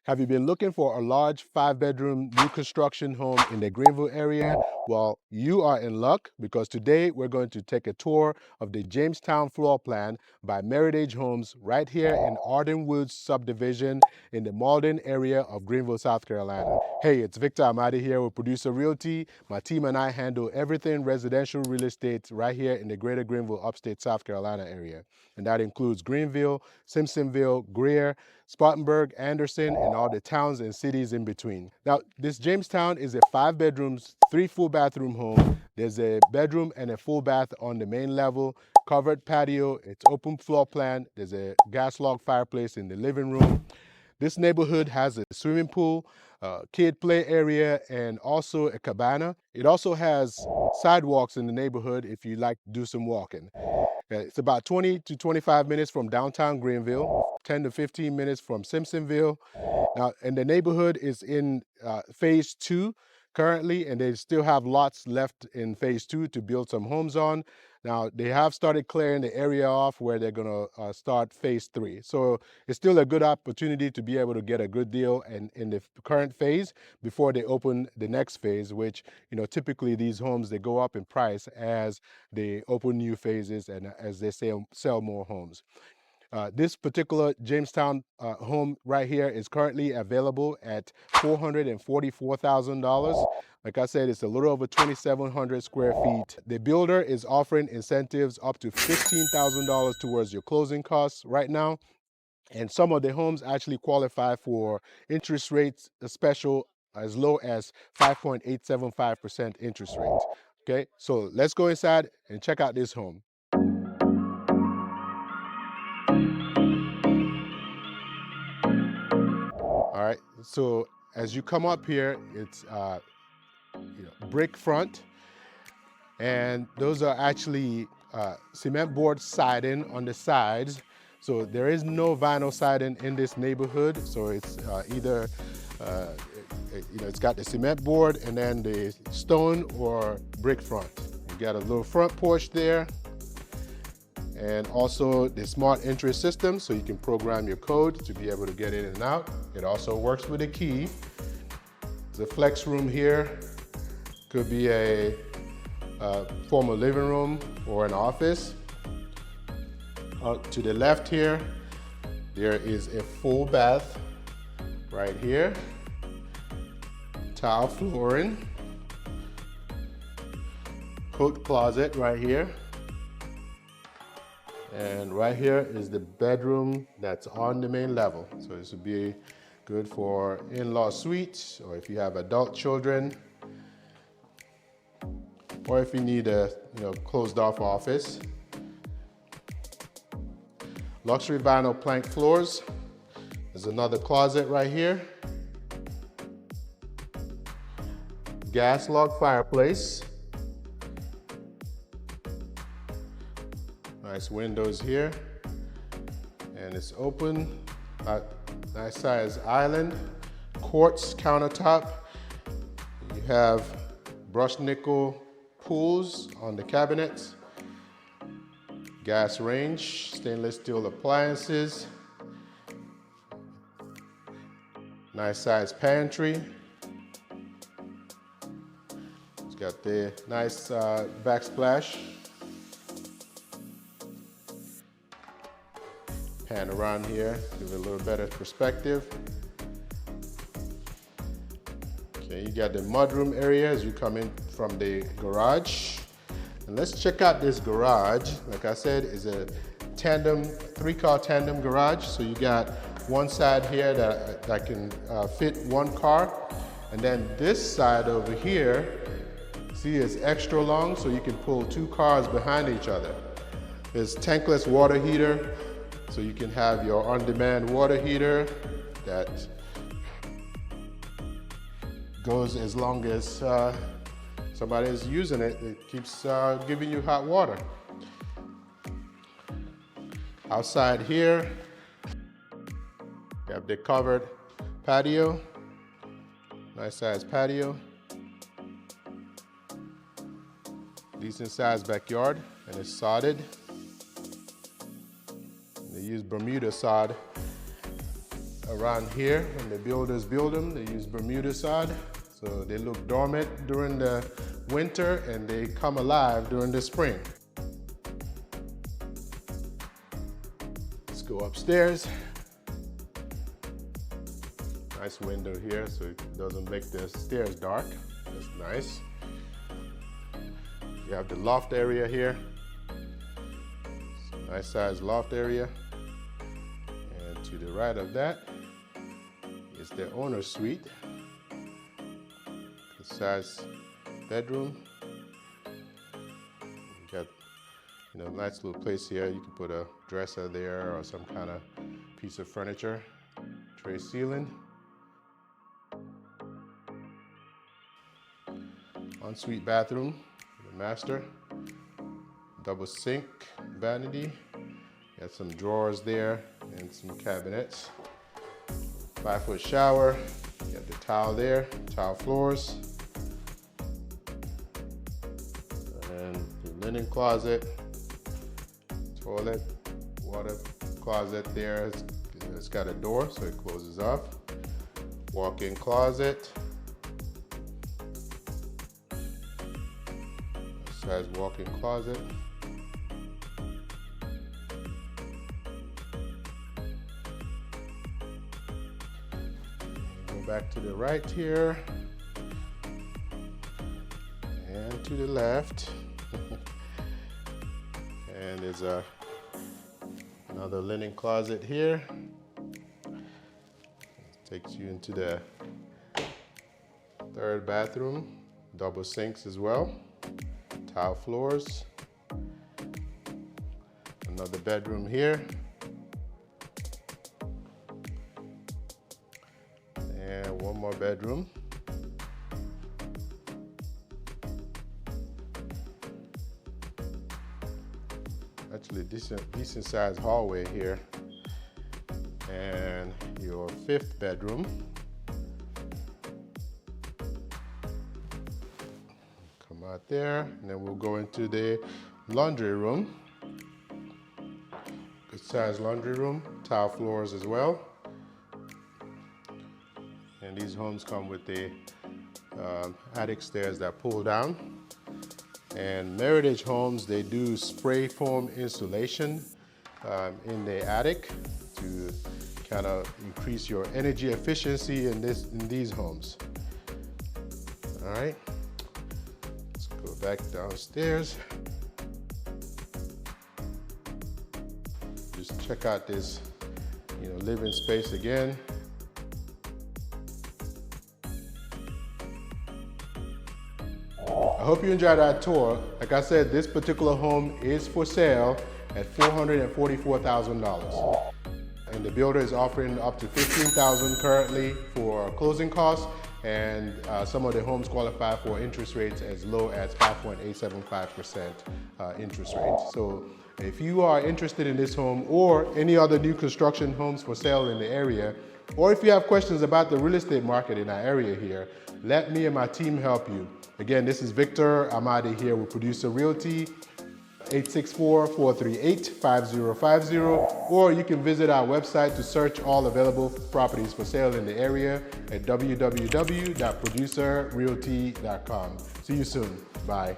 Have you been looking for a large 5-bedroom new construction home in the Greenville area? Well, you are in luck because today we're going to take a tour of the Jamestown floor plan by Meritage Homes right here in Arden Woods Subdivision in the Mauldin area of Greenville, South Carolina. Hey, it's Victor Amadi here with Producer Realty. My team and I handle everything residential real estate right here in the greater Greenville, upstate South Carolina area. And that includes Greenville, Simpsonville, Greer, Spartanburg, Anderson, and all the towns and cities in between. Now, this Jamestown is a 5 bedrooms, 3 full bathroom home. There's a bedroom and a full bath on the main level, covered patio, it's open floor plan. There's a gas log fireplace in the living room. This neighborhood has a swimming pool, kid play area, and also a cabana. It also has sidewalks in the neighborhood if you like to do some walking. It's about 20 to 25 minutes from downtown Greenville, 10 to 15 minutes from Simpsonville. Now, and the neighborhood is in phase 2 currently, and they still have lots left in phase 2 to build some homes on. Now, they have started clearing the area off where they're going to start phase 3. So it's still a good opportunity to be able to get a good deal in the current phase before they open the next phase, which, you know, typically these homes, they go up in price as they open new phases and as they sell more homes. This particular Jamestown home right here is currently available at $444,000. Like I said, it's a little over 2,700 square feet. The builder is offering incentives up to $15,000 towards your closing costs right now. And some of the homes actually qualify for interest rates special as low as 5.875% interest rate. Okay, so let's go inside and check out this home. All right, so as you come up here, it's brick front, and those are actually cement board siding on the sides. So there is no vinyl siding in this neighborhood. So it's either it's got the cement board and then the stone or brick front. You got a little front porch there, and also the smart entry system, so you can program your code to be able to get in and out. It also works with a key. There's a flex room here. Could be a former living room or an office. To the left here, there is a full bath right here. Tile flooring. Coat closet right here. And right here is the bedroom that's on the main level. So this would be good for in-law suites, or if you have adult children, or if you need a closed off office. Luxury vinyl plank floors. There's another closet right here. Gas log fireplace. Nice windows here, and it's open. Nice size island, quartz countertop. You have brushed nickel pools on the cabinets, gas range, stainless steel appliances, nice size pantry. It's got the nice backsplash. Pan around here, give it a little better perspective. Okay, you got the mudroom area as you come in from the garage. And let's check out this garage. Like I said, is a tandem, 3-car tandem garage. So you got one side here that can fit 1 car. And then this side over here, see, is extra long, so you can pull 2 cars behind each other. There's tankless water heater. So you can have your on-demand water heater that goes as long as somebody is using it. It keeps giving you hot water. Outside here, you have the covered patio, nice size patio. Decent sized backyard, and it's sodded. They use Bermuda sod. around here, when the builders build them, they use Bermuda sod. So they look dormant during the winter and they come alive during the spring. Let's go upstairs. Nice window here so it doesn't make the stairs dark. That's nice. You have the loft area here. Nice sized loft area. And to the right of that is the owner's suite. Good size bedroom. You got, nice little place here. You can put a dresser there or some kind of piece of furniture. Tray ceiling. Ensuite bathroom, the master. Double sink, vanity. Got some drawers there and some cabinets. 5-foot shower. Got the tile there, tile floors. And the linen closet, toilet, water closet there. It's got a door so it closes off. Walk-in closet. Size walk-in closet. Go back to the right here and to the left. And there's another linen closet here. Takes you into the third bathroom. Double sinks as well. Tile floors. Another bedroom here. And one more bedroom. Actually decent sized hallway here. And your fifth bedroom. Out there, and then we'll go into the laundry room. Good size laundry room, tile floors as well. And these homes come with the attic stairs that pull down. And Meritage Homes, they do spray foam insulation in the attic to kind of increase your energy efficiency in these homes. All right. Go back downstairs. Just check out this, living space again. I hope you enjoyed our tour. Like I said, this particular home is for sale at $444,000. And the builder is offering up to $15,000 currently for closing costs. And some of the homes qualify for interest rates as low as 5.875% interest rate. So if you are interested in this home or any other new construction homes for sale in the area, or if you have questions about the real estate market in our area here, let me and my team help you. Again, this is Victor Amadi here with Producer Realty. 864-438-5050, or you can visit our website to search all available properties for sale in the area at www.producerrealty.com. See you soon. Bye.